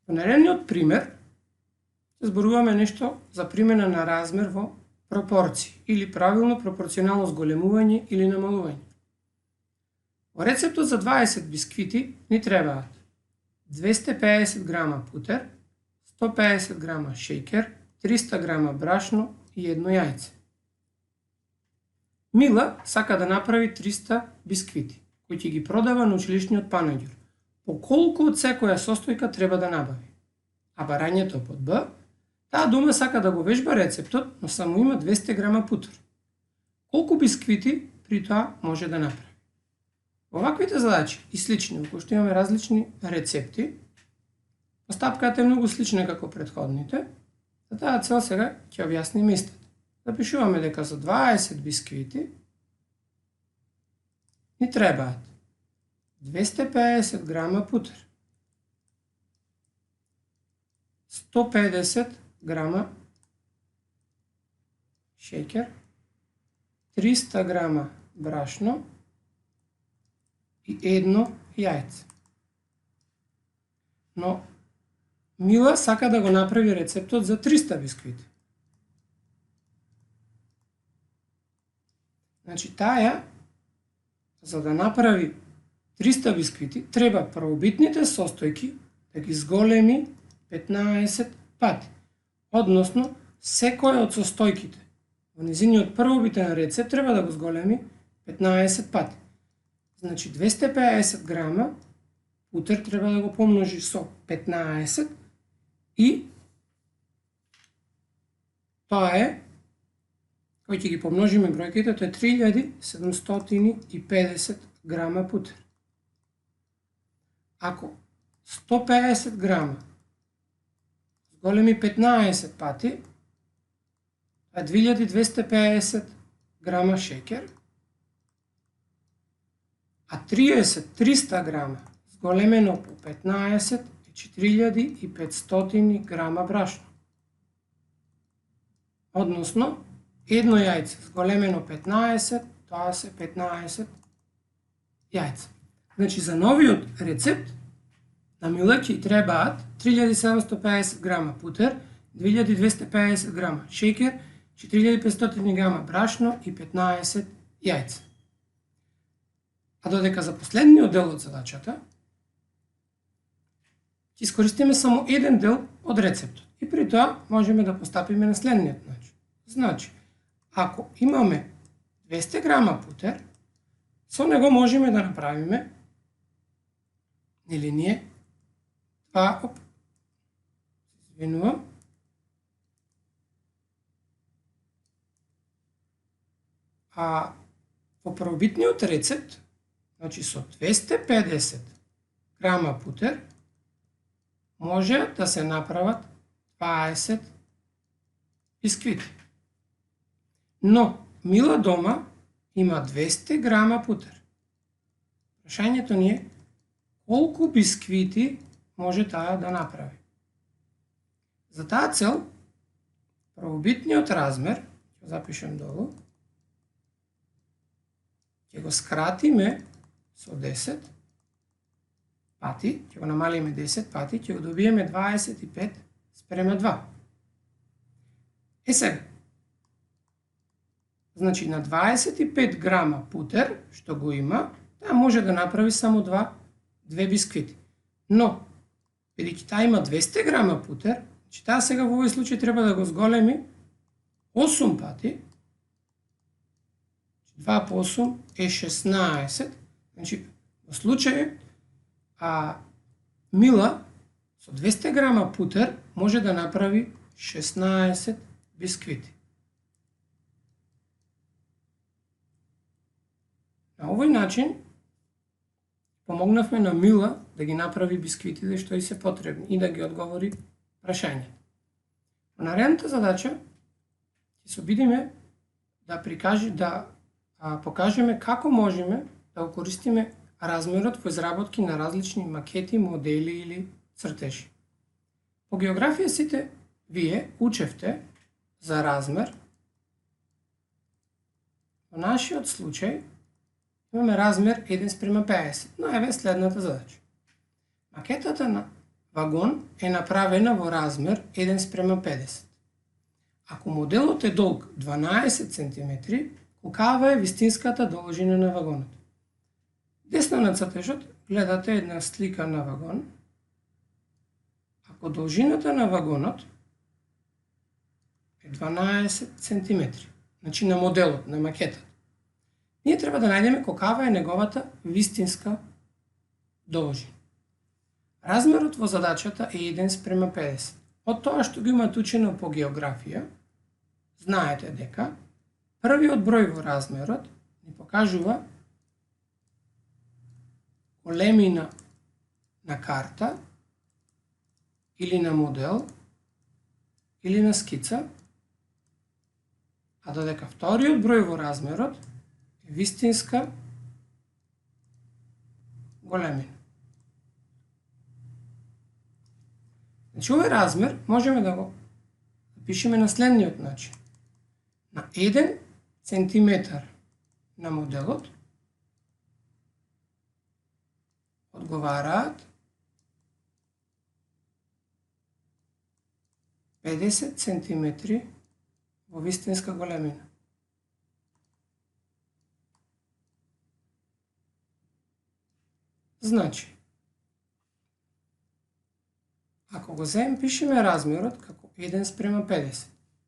Во наредниот пример се зборуваме нешто за примена на размер во пропорции или правилно пропорционално зголемување или намалување. Во рецептот за 20 бисквити ни требаат 250 грама путер, 150 грама шејкер, 300 грама брашно и едно јајце. Мила сака да направи 300 бисквити, кои ќе ги продава на училишниот панаѓур. По колку од секоја состојка треба да набави? А барањето под Б, таа дома сака да го вежба рецептот, но само има 200 грама путер. Колку бисквити при тоа може да направи? Оваквите задачи и слични, во кои што имаме различни рецепти, постапката е многу слична како претходните, за таа цел сега ќе објасниме истата. Запишуваме дека за 20 бисквити ни требаат 250 грама путер, 150 грама шеќер, 300 грама брашно и едно јајце. Но Мила сака да го направи рецептот за 300 бисквити. Значи таја, за да направи 300 бисквити, треба првобитните состојки да ги зголеми 15 пати. Односно, секоја од состојките во низиниот првобитен рецепт треба да го зголеми 15 пати. Значи 250 грама путер треба да го помножи со 15 и тоа е, кој ќе ги помножиме бројките, тоа е 3750 грама путер. Ако 150 грама зголеми 15 пати, тоа е 2250 грама шеќер, а 300 грама зголемено по 15 е 4500 грама брашно. Односно, едно јајце зголемено 15, тоа се 15 јајца. Значи, за новиот рецепт на Мила ќе требаат 3750 грама путер, 2250 грама шеќер, 4500 грама брашно и 15 јајца. А додека за последниот дел од задачата, ќе искористиме само еден дел од рецептот. И при тоа можеме да постапиме на следниот начин. Значи, ако имаме 200 грама путер, со него можеме да направиме, или ние, во првобитниот рецепт, значи со 250 грама путер, може да се направат 20 бисквити. Но Мила дома има 200 грама путер. Прашањето ни е колку бисквити може таа да направи. За таа цел, првобитниот размер, ќе запишем долу, ќе го скратиме со 10 пати, ќе го намалиме 10 пати, ќе го добиеме 25 спрема 2. Е сега, значи на 25 грама путер, што го има, таа може да направи само две бисквити. Но, бидејќи таа има 200 грама путер, значи таа сега во овој случај треба да го зголеми 8 пати, 2 по 8 е 16, значи во случај Мила со 200 грама путер може да направи 16 бисквити. На овој начин помогнавме на Мила да ги направи бисквитите што и се потребни и да ги одговори прашањата. Во наредната задача ќе се обидиме да покажеме како можеме да користиме размерот во изработки на различни макети, модели или цртежи. По географија сите вие учевте за размер. Во нашиот случај имаме размер 1:50, но еве следната задача. Макетата вагон е направена во размер 1:50. Ако моделот е долг 12 cm, колкава е вистинската должина на вагонот? Десно на цртежот гледате една слика на вагон. Ако должината на вагонот е 12 cm, значи на моделот, на макетот, ние треба да најдеме колкава е неговата вистинска должина. Размерот во задачата е 1:50. Од тоа што го имате учено по географија, знаете дека првиот број во размерот ни покажува големина на карта или на модел или на скица, а додека вториот број во размерот е вистинска големина. Значи, овој размер можеме да го запишеме на следниот начин. На 1 cm на моделот одговараат 50 cm во вистинска големина. Значи, ако го пишеме размерот како 1:50,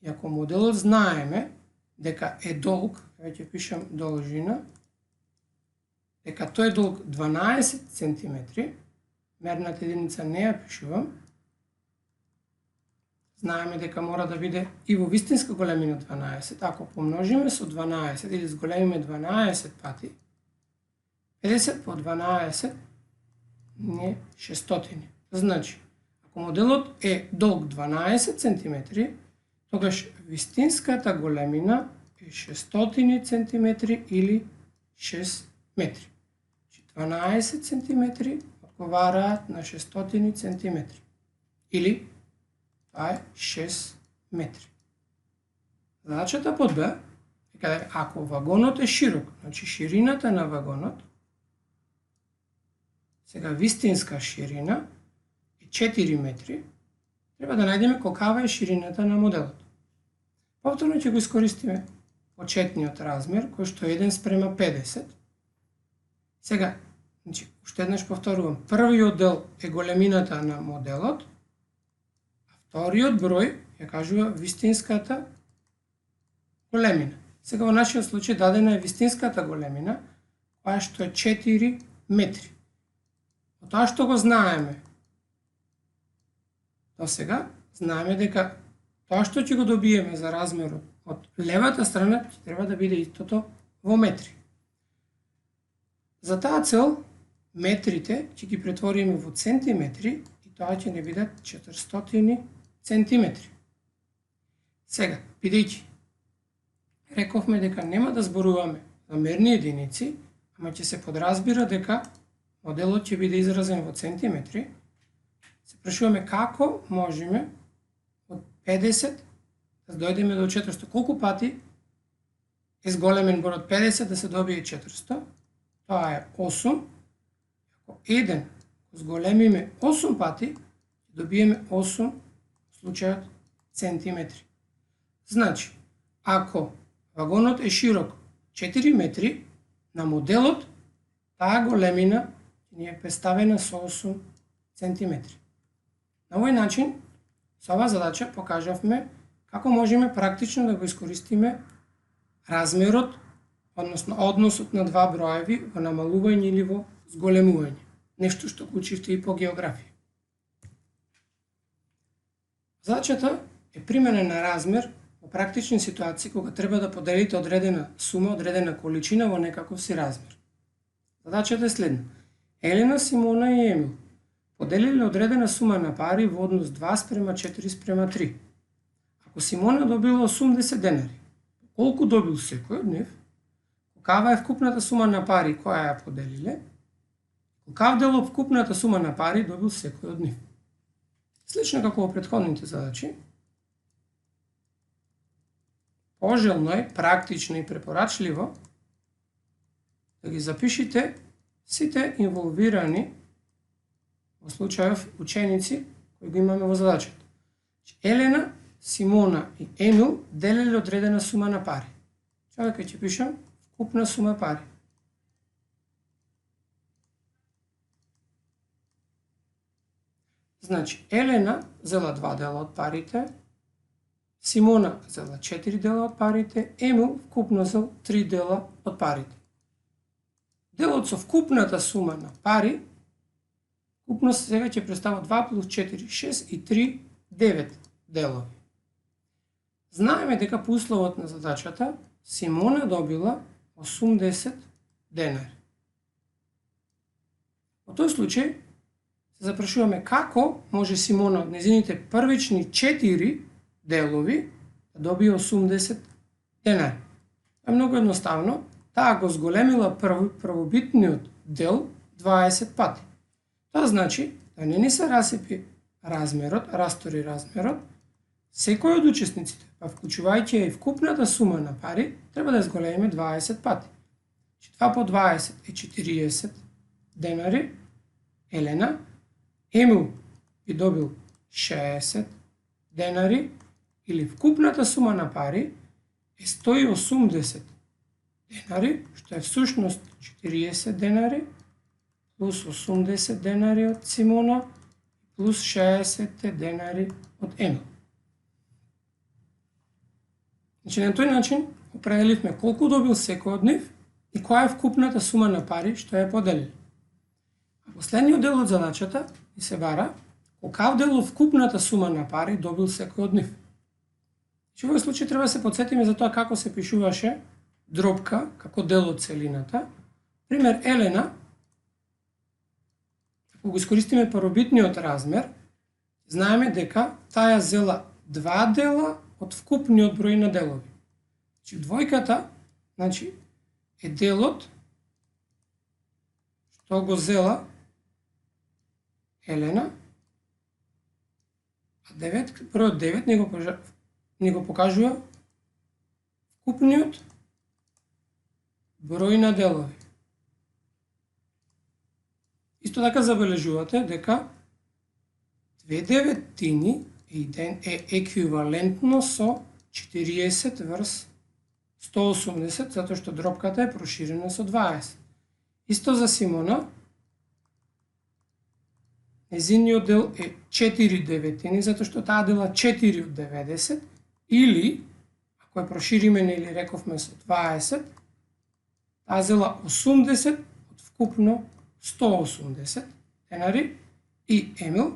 и ако моделот знаеме дека е долг, веќе пишам должина, дека тој е долг 12 cm, мерната единица не ја пишувам, знаеме дека мора да биде и во вистинска големина 12, ако помножиме со 12 или зголемиме 12 пати, 50 по 12 не 600. Значи, ако моделот е долг 12 cm, тогаш вистинската големина е 600 cm или 6 метри. 12 cm одговараат на 600 cm. Или тоа е 6 метри. Задачата под Б е каде ако вагонот е широк, значи ширината на вагонот, сега вистинска ширина е 4 метри, треба да најдеме колкава е ширината на моделот. Повторно ќе го искористиме почетниот размер, кој што е 1:50. Сега, значи, уште еднаш повторувам, првиот дел е големината на моделот, а вториот број ја кажува вистинската големина. Сега во нашиот случај дадена е вистинската големина, која што е 4 метри. Од тоа што го знаеме до сега, знаеме дека тоа што ќе го добиеме за размерот од левата страна ќе треба да биде истото во метри. За таа цел, метрите ќе ги претвориме во центиметри и тоа ќе не бидат 400 центиметри. Сега, бидејќи рековме дека нема да зборуваме за мерни единици, ама ќе се подразбира дека моделот ќе биде изразен во центиметри, се прашуваме како можеме од 50 да дојдеме до 400. Колку пати е зголемен број од 50 да се добие 400? Тоа е 8. Ако 1 зголемиме 8 пати, добиеме 8 случајот центиметри. Значи, ако вагонот е широк 4 метри, на моделот таа големина ни е представена со 8 центиметри. На овој начин, со оваа задача покажавме како можеме практично да го искористиме размерот, односно односот на два броеви во намалување или во зголемување. Нешто што го учивте и по географија. Задачата е примена на размер во практични ситуации кога треба да поделите одредена сума, одредена количина во некаков си размер. Задачата е следна. Елена, Симона и Емил поделиле одредена сума на пари во однос 2:4:3. Ако Симона добила 80 денари, колку добил секој од нив, колкава е вкупната сума на пари која ја поделиле, колкав дел од вкупната сума на пари добил секој од нив. Слично како во претходните задачи, пожелно е, практично и препорачливо да ги запишите сите инволвирани во случајов ученици кои го имаме во задачата. Елена, Симона и Емил делеле одредена сума на пари. Сега ќе пишам вкупна сума пари. Значи, Елена зела 2 дела од парите, Симона зела 4 дела од парите, Емил вкупно зел 3 дела од парите. Делот со вкупната сума на пари, вкупно сега ќе представа 2 плюс 4, 6 и 3, 9 делови. Знаеме дека по условот на задачата Симона добила 80 денари. Во тој случај се запрашуваме како може Симона од незините првични 4 делови да добие 80 денари. Е многу едноставно, таа го зголемила првобитниот дел 20 пати. Тоа значи да не ни се расипи размерот, растори размерот, секој од учесниците, па вклучувајќи и вкупната сума на пари, треба да зголемиме 20 пати. 2 по 20 е 40 денари. Елена, Емил би добил 60 денари, или вкупната сума на пари е 180 денари, што е всушност 40 денари, плюс 80 денари од Симона, плюс 60 денари од Емил. Значи, на тој начин определивме колку добил секој од нив и која е вкупната сума на пари што ја поделили. А последниот дел од задачата ни се бара колкав дел од вкупната сума на пари добил секој од нив. Во овој случај треба да се потсетиме за тоа како се пишуваше дробка како дел од целината. Пример, Елена, ако го искористиме првобитниот размер, знаеме дека таа зела 2 дела од вкупниот број на делови. Значи, двојката, е делот што го зела Елена, а бројот 9 ни го покажува вкупниот број на делови. Исто така забележувате дека 2 деветини е еквивалентно со 40 врз 180, затоа што дробката е проширена со 20. Исто за Симона, незиниот дел е 4 деветини, затоа што таа дела 4 од 90, или, ако ја прошириме или рековме со 20, таа зела 80 од вкупно 180 денари, и Емил,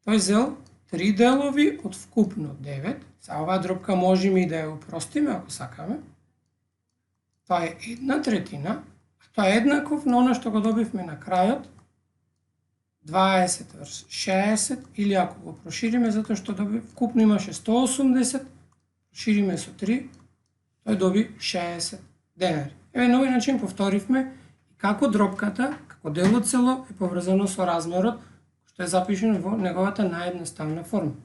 тој зел 3 делови од вкупно 9. За оваа дробка можеме и да ја упростиме ако сакаме. Тоа е 1/3, а тоа е еднаков на она што го добивме на крајот, 20 врз 60, или ако го прошириме, затоа што вкупно имаше 180, прошириме со 3, тој доби 60 денари. Еве на овој начин повторивме како дробката, како дел од цело е поврзано со размерот, што е запишено во неговата наједноставна форма.